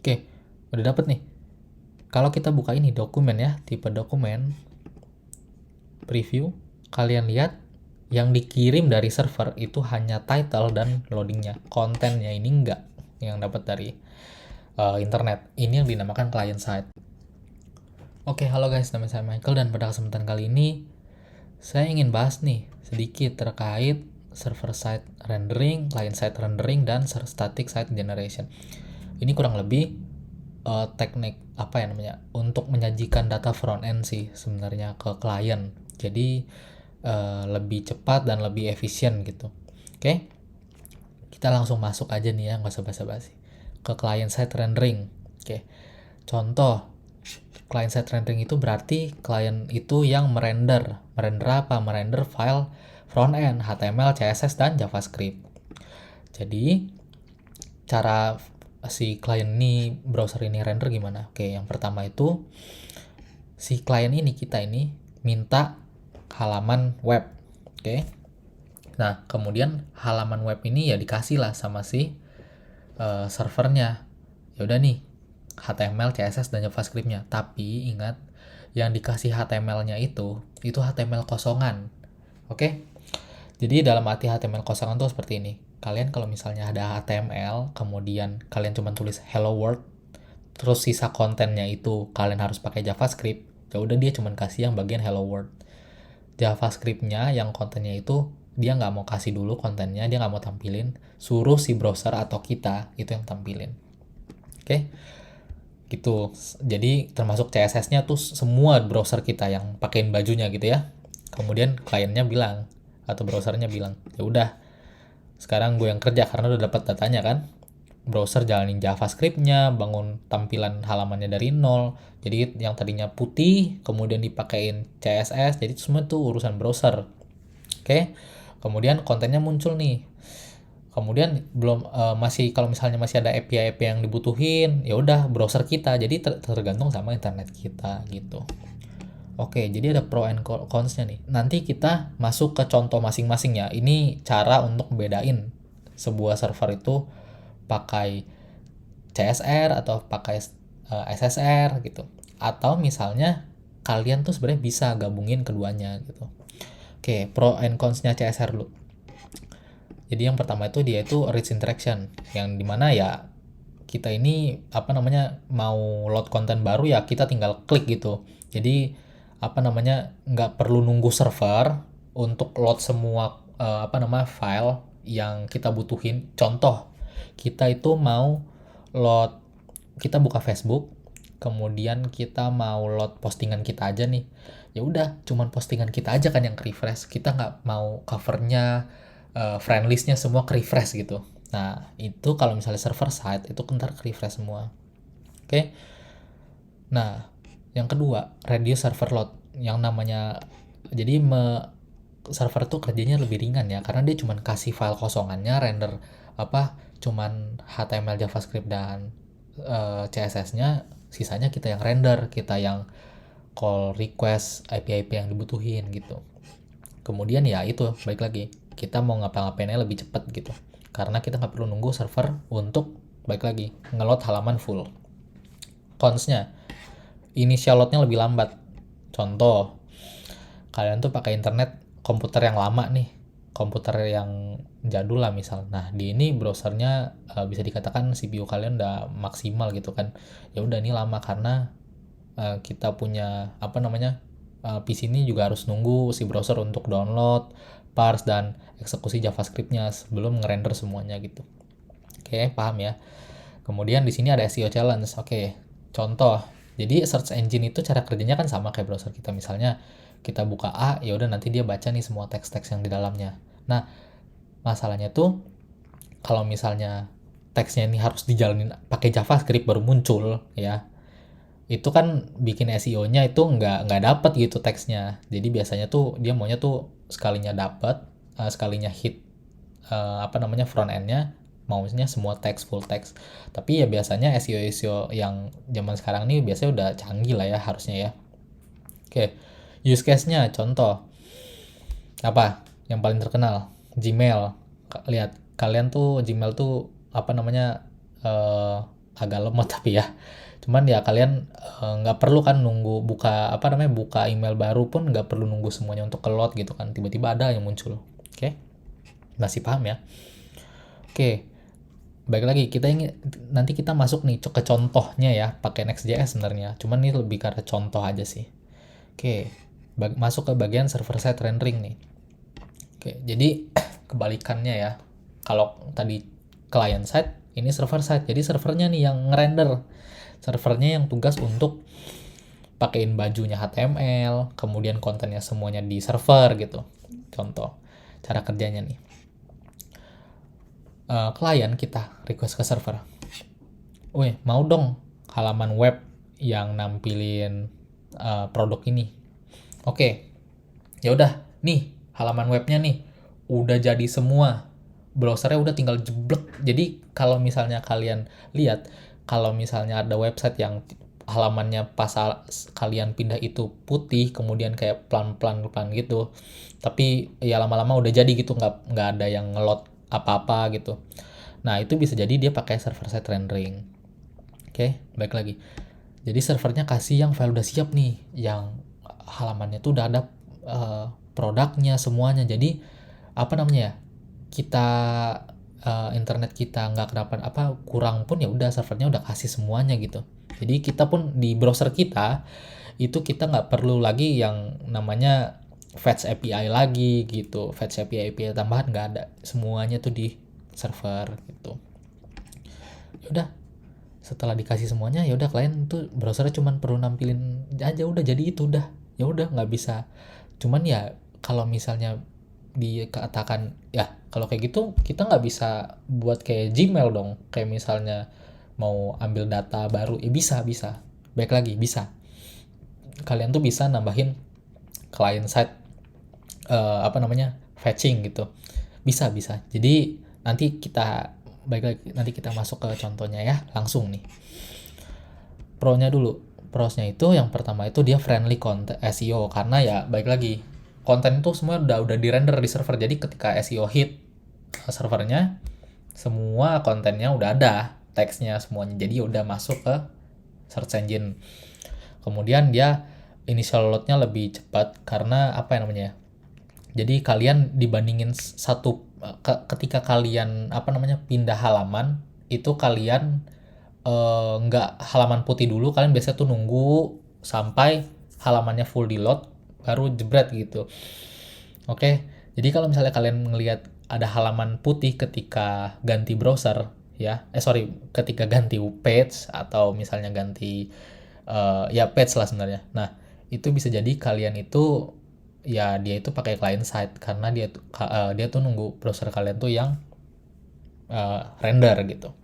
Oke, udah dapet nih. Kalau kita buka ini dokumen ya, tipe dokumen, preview, kalian lihat yang dikirim dari server itu hanya title dan loadingnya. Kontennya ini enggak yang dapat dari internet. Ini yang dinamakan client side. Oke, halo guys, nama saya Michael dan pada kesempatan kali ini saya ingin bahas nih sedikit terkait server side rendering, client side rendering, dan static side generation. Ini kurang lebih teknik apa ya namanya untuk menyajikan data front end sih sebenarnya ke klien. Jadi lebih cepat dan lebih efisien gitu. Oke, kita langsung masuk aja nih ya, nggak usah basa-basi ke client side rendering. Oke, contoh client side rendering itu berarti klien itu yang merender apa? Merender file front end HTML, CSS, dan JavaScript. Jadi cara si klien ini, browser ini render gimana? Oke, yang pertama itu si klien ini, kita ini minta halaman web. Oke, nah kemudian halaman web ini ya dikasih lah sama si servernya. Ya udah nih, HTML, CSS, dan JavaScript-nya. Tapi ingat, yang dikasih HTML-nya itu HTML kosongan. Oke? Jadi dalam arti HTML kosongan tuh seperti ini. Kalian kalau misalnya ada HTML, kemudian kalian cuma tulis hello world, terus sisa kontennya itu kalian harus pakai JavaScript, ya udah dia cuma kasih yang bagian hello world. JavaScript-nya yang kontennya itu dia nggak mau kasih dulu kontennya, dia nggak mau tampilin, suruh si browser atau kita itu yang tampilin. Oke, gitu. Jadi termasuk CSS-nya tuh semua browser kita yang pakein bajunya gitu ya. Kemudian kliennya bilang atau browsernya bilang, ya udah, sekarang gue yang kerja karena udah dapat datanya kan. Browser jalanin JavaScript-nya, bangun tampilan halamannya dari nol. Jadi yang tadinya putih, kemudian dipakein CSS, jadi itu semua tuh urusan browser. Oke, kemudian kontennya muncul nih. Kemudian belum masih, kalau misalnya masih ada API yang dibutuhin, ya udah browser kita. Jadi tergantung sama internet kita gitu. Oke, jadi ada pro and cons-nya nih. Nanti kita masuk ke contoh masing-masing ya. Ini cara untuk bedain sebuah server itu pakai CSR atau pakai SSR gitu. Atau misalnya kalian tuh sebenarnya bisa gabungin keduanya gitu. Oke, pro and cons-nya CSR dulu. Jadi yang pertama itu dia itu rich interaction, yang dimana ya kita ini apa namanya mau load konten baru ya kita tinggal klik gitu. Jadi apa namanya nggak perlu nunggu server untuk load semua apa namanya file yang kita butuhin. Contoh, kita itu mau load, kita buka Facebook, kemudian kita mau load postingan kita aja nih, ya udah cuman postingan kita aja kan yang refresh, kita nggak mau covernya, friend listnya semua refresh gitu. Nah itu kalau misalnya server side itu ntar refresh semua. Oke, nah yang kedua reduce server load, yang namanya jadi server tuh kerjanya lebih ringan ya karena dia cuman kasih file kosongannya, render apa cuman HTML, JavaScript, dan CSS-nya, sisanya kita yang render, kita yang call request API yang dibutuhin gitu. Kemudian ya itu balik lagi, kita mau ngapa-ngapainnya lebih cepat gitu karena kita nggak perlu nunggu server untuk balik lagi ngeload halaman full. Cons-nya, initial load-nya lebih lambat. Contoh, kalian tuh pakai internet komputer yang lama nih, komputer yang jadul lah misal. Nah di ini browsernya bisa dikatakan CPU kalian udah maksimal gitu kan. Ya udah ini lama karena kita punya apa namanya PC ini juga harus nunggu si browser untuk download, parse, dan eksekusi JavaScript-nya sebelum ngerender semuanya gitu. Oke, paham ya. Kemudian di sini ada SEO challenge. Oke, contoh. Jadi search engine itu cara kerjanya kan sama kayak browser kita. Misalnya kita buka A, ya udah nanti dia baca nih semua teks-teks yang di dalamnya. Nah, masalahnya tuh kalau misalnya teksnya ini harus dijalanin pakai JavaScript baru muncul ya. Itu kan bikin SEO-nya itu nggak dapet gitu teksnya. Jadi biasanya tuh dia maunya tuh sekalinya dapet, sekalinya hit apa namanya front end-nya, maunya semua teks, full teks. Tapi ya biasanya SEO yang zaman sekarang ini biasanya udah canggih lah ya harusnya ya. Oke, use case-nya contoh apa yang paling terkenal? Gmail. Lihat kalian tuh Gmail tuh apa namanya agak lemot tapi ya. Cuman ya kalian nggak perlu kan nunggu buka buka email baru pun nggak perlu nunggu semuanya untuk ke-load gitu kan. Tiba-tiba ada yang muncul. Oke? Masih paham ya? Oke. Baik lagi, nanti kita masuk nih ke contohnya ya, pakai Next.js sebenarnya. Cuman ini lebih karena contoh aja sih. Oke. Masuk ke bagian server side rendering nih. Oke, jadi kebalikannya ya. Kalau tadi client side, ini server side. Jadi servernya nih yang ngerender. Servernya yang tugas untuk pakein bajunya HTML, kemudian kontennya semuanya di server gitu. Contoh cara kerjanya nih. Klien kita request ke server. Wih, mau dong halaman web yang nampilin produk ini. Oke. Ya udah, nih halaman webnya nih udah jadi semua. Browsernya udah tinggal jeblek. Jadi kalau misalnya kalian lihat, kalau misalnya ada website yang halamannya pas kalian pindah itu putih, kemudian kayak pelan-pelan gitu, tapi ya lama-lama udah jadi gitu, nggak ada yang ngelot apa-apa gitu. Nah itu bisa jadi dia pakai server side rendering. Oke, baik lagi. Jadi servernya kasih yang file udah siap nih, yang halamannya tuh udah ada produknya semuanya. Jadi apa namanya ya, kita internet kita nggak kenapa kurang pun ya udah servernya udah kasih semuanya gitu. Jadi kita pun di browser kita itu kita nggak perlu lagi yang namanya fetch API lagi gitu, fetch API tambahan nggak ada, semuanya tuh di server gitu. Ya udah, setelah dikasih semuanya ya udah klien tuh browsernya cuman perlu nampilin aja, udah jadi itu udah. Ya udah, nggak bisa. Cuman ya kalau misalnya dikatakan ya kalau kayak gitu kita nggak bisa buat kayak Gmail dong, kayak misalnya mau ambil data baru ya bisa baik lagi bisa, kalian tuh bisa nambahin client side fetching gitu, bisa. Jadi nanti kita masuk ke contohnya ya, langsung nih pro-nya dulu. Pros-nya itu yang pertama itu dia friendly content SEO, karena ya baik lagi konten itu semua udah di render di server. Jadi ketika SEO hit servernya, semua kontennya udah ada, teksnya semuanya, jadi udah masuk ke search engine. Kemudian dia initial load-nya lebih cepat karena jadi kalian dibandingin ketika kalian pindah halaman itu kalian nggak halaman putih dulu, kalian biasanya tuh nunggu sampai halamannya full di load baru jebret gitu. Oke, jadi kalau misalnya kalian ngelihat ada halaman putih ketika ganti browser ya, ketika ganti page atau misalnya ganti ya page lah sebenarnya. Nah, itu bisa jadi kalian itu ya dia itu pakai client side karena dia tuh nunggu browser kalian tuh yang render gitu.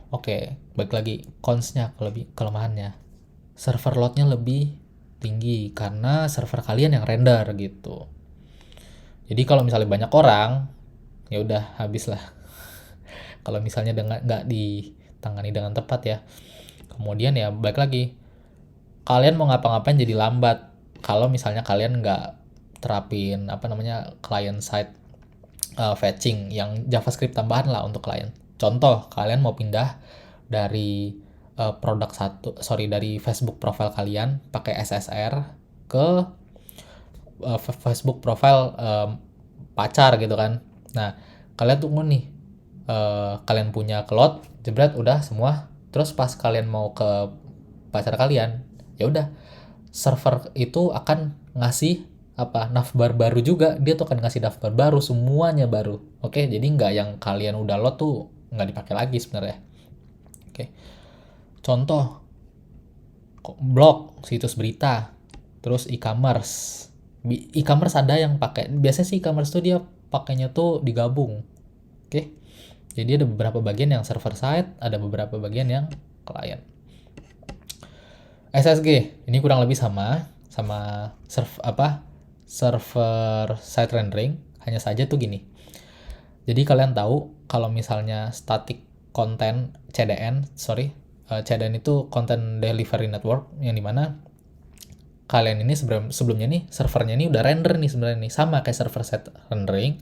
Oke, balik lagi cons-nya, kelemahannya. Server load-nya lebih tinggi karena server kalian yang render gitu. Jadi kalau misalnya banyak orang, ya udah habis lah. Kalau misalnya nggak ditangani dengan tepat ya. Kemudian ya balik lagi, kalian mau ngapa-ngapain jadi lambat. Kalau misalnya kalian nggak terapin client side fetching yang JavaScript tambahan lah untuk klien. Contoh, kalian mau pindah dari dari Facebook profile kalian pakai SSR ke Facebook profile pacar gitu kan. Nah, kalian tunggu nih, kalian punya cloud, jebret udah semua. Terus pas kalian mau ke pacar kalian, ya udah server itu akan ngasih navbar baru juga, dia tuh akan ngasih navbar baru, semuanya baru. Oke, jadi nggak yang kalian udah load tuh nggak dipakai lagi sebenarnya. Oke, contoh blog, situs berita, terus e-commerce ada yang pakai, biasanya sih e-commerce tuh dia pakainya tuh digabung. Oke, jadi ada beberapa bagian yang server side, ada beberapa bagian yang client. SSG ini kurang lebih sama server side rendering, hanya saja tuh gini. Jadi kalian tahu kalau misalnya static content CDN itu content delivery network, yang dimana kalian ini sebelumnya nih servernya ini udah render nih sebenarnya nih, sama kayak server side rendering,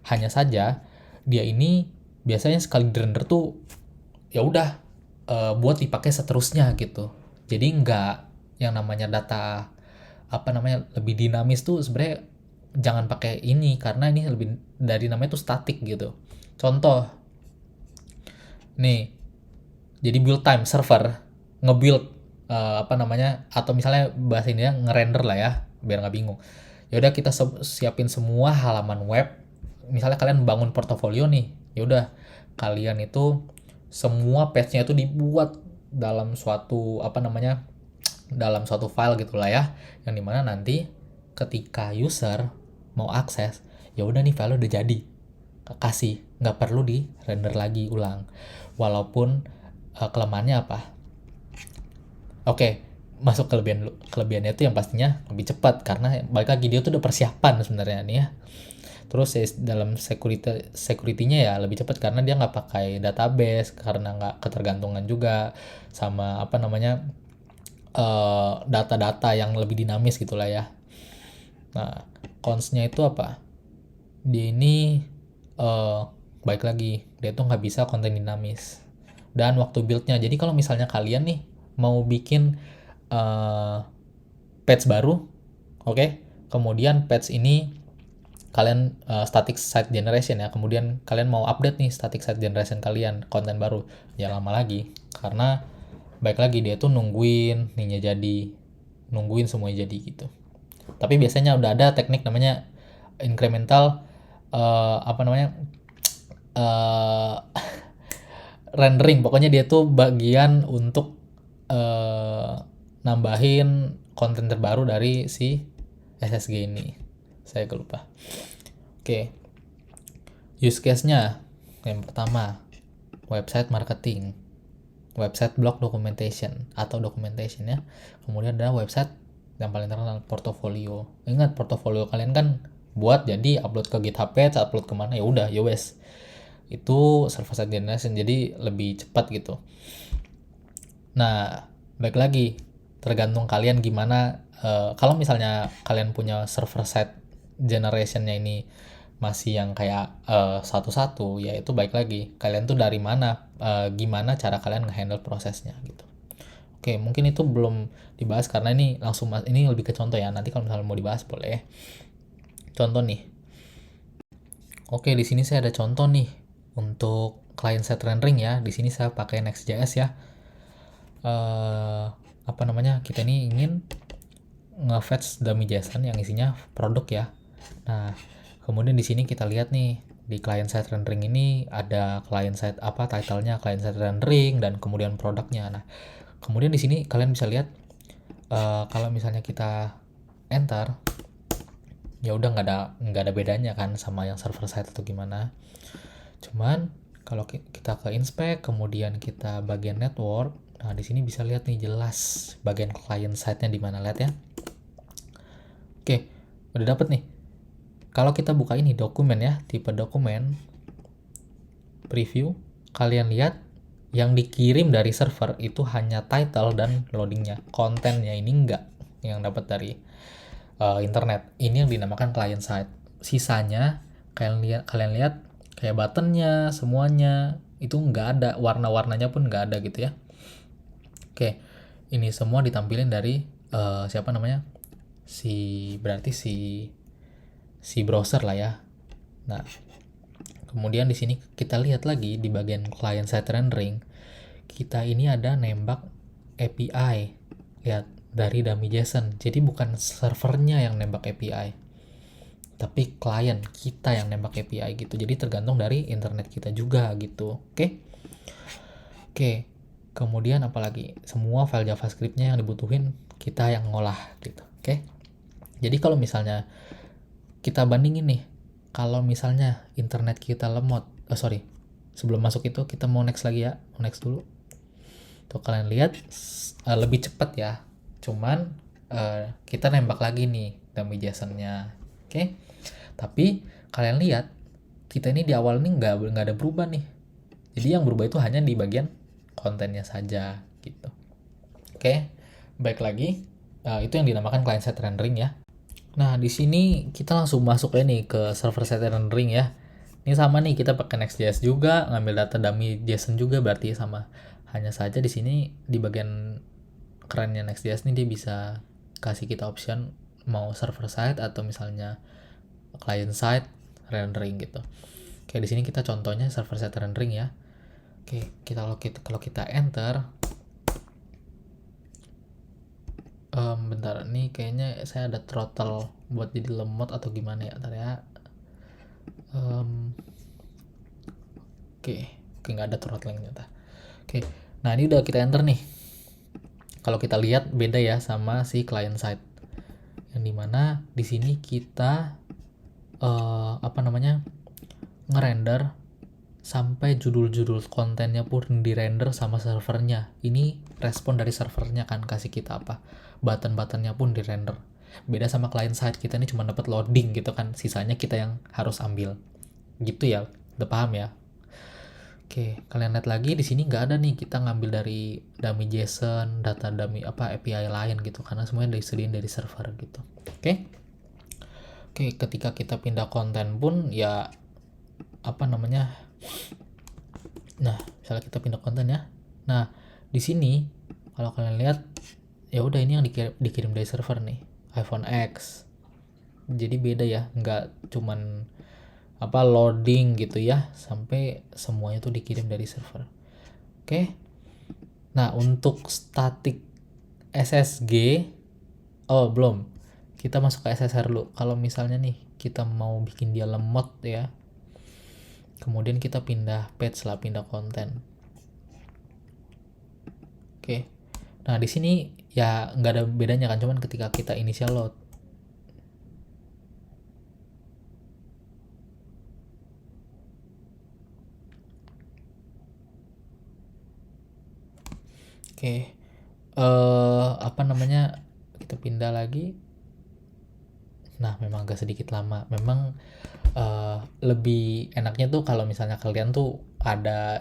hanya saja dia ini biasanya sekali di render tuh ya udah buat dipakai seterusnya gitu. Jadi nggak yang namanya data apa namanya lebih dinamis tuh sebenarnya jangan pakai ini karena ini lebih dari namanya tuh static gitu. Contoh nih, jadi build time server nge-build apa namanya atau misalnya bahasa ini ya nge-render lah ya biar nggak bingung. Ya udah kita siapin semua halaman web. Misalnya kalian bangun portofolio nih, ya udah kalian itu semua page-nya itu dibuat dalam suatu apa namanya dalam suatu file gitulah ya, yang dimana nanti ketika user mau akses ya udah nih file udah jadi kasih, nggak perlu di render lagi ulang. Walaupun kelemahannya apa? Oke, masuk kelebihan dulu. Kelebihannya itu yang pastinya lebih cepat karena balik lagi dia tuh udah persiapan sebenarnya nih ya. Terus dalam security-nya ya lebih cepat karena dia nggak pakai database, karena nggak ketergantungan juga sama apa namanya data-data yang lebih dinamis gitulah ya. Nah, cons-nya itu apa? Dia ini baik lagi, dia tuh nggak bisa konten dinamis. Dan waktu build-nya, jadi kalau misalnya kalian nih mau bikin page baru, oke, kemudian page ini kalian static site generation ya, kemudian kalian mau update nih static site generation kalian konten baru, ya lama lagi karena baik lagi dia tuh nungguin ininya jadi, nungguin semuanya jadi gitu. Tapi biasanya udah ada teknik namanya incremental apa namanya rendering, pokoknya dia tuh bagian untuk nambahin konten terbaru dari si SSG ini, saya lupa. Oke, use case-nya yang pertama website marketing, website blog documentation atau documentation ya. Kemudian ada website yang paling terkenal portofolio. Ingat portofolio kalian kan buat jadi upload ke GitHub page, upload kemana ya udah ya wes. Itu server side generation jadi lebih cepat gitu. Nah, baik lagi tergantung kalian gimana. Kalau misalnya kalian punya server side generationnya ini masih yang kayak satu-satu, ya itu baik lagi kalian tuh dari mana, gimana cara kalian nge-handle prosesnya gitu. Oke, mungkin itu belum dibahas karena ini langsung ini lebih ke contoh ya. Nanti kalau misalnya mau dibahas boleh. Contoh nih. Oke, di sini saya ada contoh nih untuk client side rendering ya. Di sini saya pakai Next.js ya. Apa namanya? Kita ini ingin nge-fetch dummy JSON yang isinya produk ya. Nah, kemudian di sini kita lihat nih di client side rendering ini ada client side apa title-nya client side rendering dan kemudian produknya. Nah, kemudian di sini kalian bisa lihat kalau misalnya kita enter ya udah nggak ada bedanya kan sama yang server side atau gimana. Cuman kalau kita ke inspect kemudian kita bagian network, nah di sini bisa lihat nih jelas bagian client side-nya di mana, lihat ya. Oke, udah dapet nih. Kalau kita buka ini dokumen ya, tipe dokumen, preview, kalian lihat yang dikirim dari server itu hanya title dan loadingnya. Kontennya ini enggak yang dapat dari internet. Ini yang dinamakan client side. Sisanya kalian lihat kayak buttonnya, semuanya itu enggak ada, warna-warnanya pun enggak ada gitu ya. Oke, ini semua ditampilin dari siapa namanya? Berarti si browser lah ya. Nah, kemudian di sini kita lihat lagi di bagian client side rendering, kita ini ada nembak API. Lihat dari dummy JSON. Jadi bukan servernya yang nembak API. Tapi klien kita yang nembak API gitu. Jadi tergantung dari internet kita juga gitu. Oke. Oke. Kemudian apalagi? Semua file JavaScript-nya yang dibutuhin kita yang ngolah gitu. Oke. Jadi kalau misalnya kita bandingin nih, kalau misalnya internet kita lemot, sebelum masuk itu kita mau next lagi ya, mau next dulu. Tuh kalian lihat lebih cepat ya, cuman kita nembak lagi nih dummy JSON-nya, oke? Tapi kalian lihat kita ini di awal nih nggak ada berubah nih, jadi yang berubah itu hanya di bagian kontennya saja gitu. Oke, baik lagi itu yang dinamakan client side rendering ya. Nah, di sini kita langsung masuk nih ke server side rendering ya. Ini sama nih, kita pakai Next.js juga, ngambil data dummy JSON juga, berarti sama. Hanya saja di sini di bagian kerennya Next.js nih, dia bisa kasih kita option mau server side atau misalnya client side rendering gitu. Oke, di sini kita contohnya server side rendering ya. Oke, kalau kita enter, bentar, nih kayaknya saya ada throttle buat jadi lemot atau gimana ya, bentar ya. Oke, nggak ada throttling ternyata. Oke, nah ini udah kita enter nih. Kalau kita lihat beda ya sama si client side, yang dimana di sini kita ngerender sampai judul-judul kontennya pun dirender sama servernya. Ini respon dari servernya kan kasih kita apa, button-buttonnya pun dirender. Beda sama client side, kita ini cuma dapat loading gitu kan, sisanya kita yang harus ambil gitu ya. Udah paham ya? Oke, kalian lihat lagi di sini nggak ada nih kita ngambil dari dummy JSON, data dummy API lain gitu, karena semuanya disediain dari server gitu. Oke. Oke, ketika kita pindah konten pun ya nah, misalnya kita pindah konten ya. Nah, di sini kalau kalian lihat ya udah ini yang dikirim dari server nih, iPhone X. Jadi beda ya, nggak cuman loading gitu ya, sampai semuanya tuh dikirim dari server. Oke. Nah, untuk static SSG belum. Kita masuk ke SSR dulu. Kalau misalnya nih kita mau bikin dia lemot ya, kemudian kita pindah page lah, pindah konten. Oke. Nah, di sini ya nggak ada bedanya kan, cuman ketika kita initial load. Oke, kita pindah lagi. Nah, memang agak sedikit lama. Memang lebih enaknya tuh kalau misalnya kalian tuh ada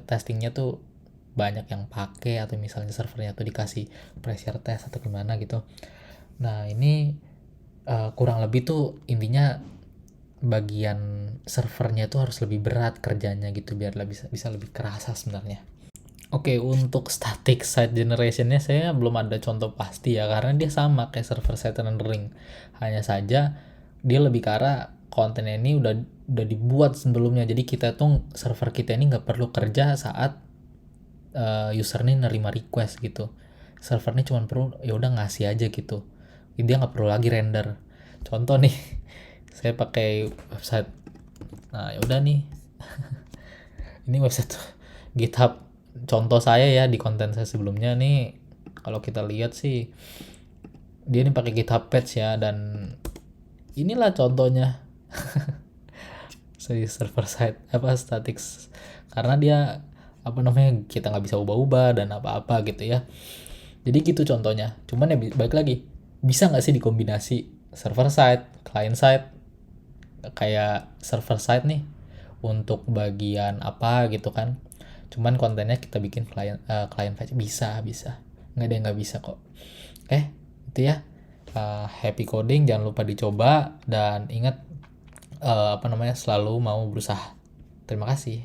testingnya tuh banyak yang pakai, atau misalnya servernya tuh dikasih pressure test atau gimana gitu. Nah, ini kurang lebih tuh intinya bagian servernya tuh harus lebih berat kerjanya gitu, biar bisa lebih kerasa sebenarnya. Oke, untuk static site generation-nya saya belum ada contoh pasti ya, karena dia sama kayak server side rendering. Hanya saja dia lebih ke arah kontennya ini udah dibuat sebelumnya. Jadi kita tuh server kita ini nggak perlu kerja saat user ini nerima request gitu. Server ini cuma perlu ya udah ngasih aja gitu. Dia nggak perlu lagi render. Contoh nih, saya pakai website. Nah, ya udah nih. Ini website GitHub contoh saya ya, di konten saya sebelumnya nih. Kalau kita lihat sih dia ini pakai GitHub Page ya, dan inilah contohnya. Server side static, karena dia kita nggak bisa ubah-ubah dan apa-apa gitu ya. Jadi gitu contohnya. Cuman ya balik lagi, bisa nggak sih dikombinasi server side, client side, kayak server side nih untuk bagian apa gitu kan. Cuman kontennya kita bikin client page, bisa nggak ada yang nggak bisa kok. Oke, itu ya. Happy coding, jangan lupa dicoba, dan ingat selalu mau berusaha. Terima kasih.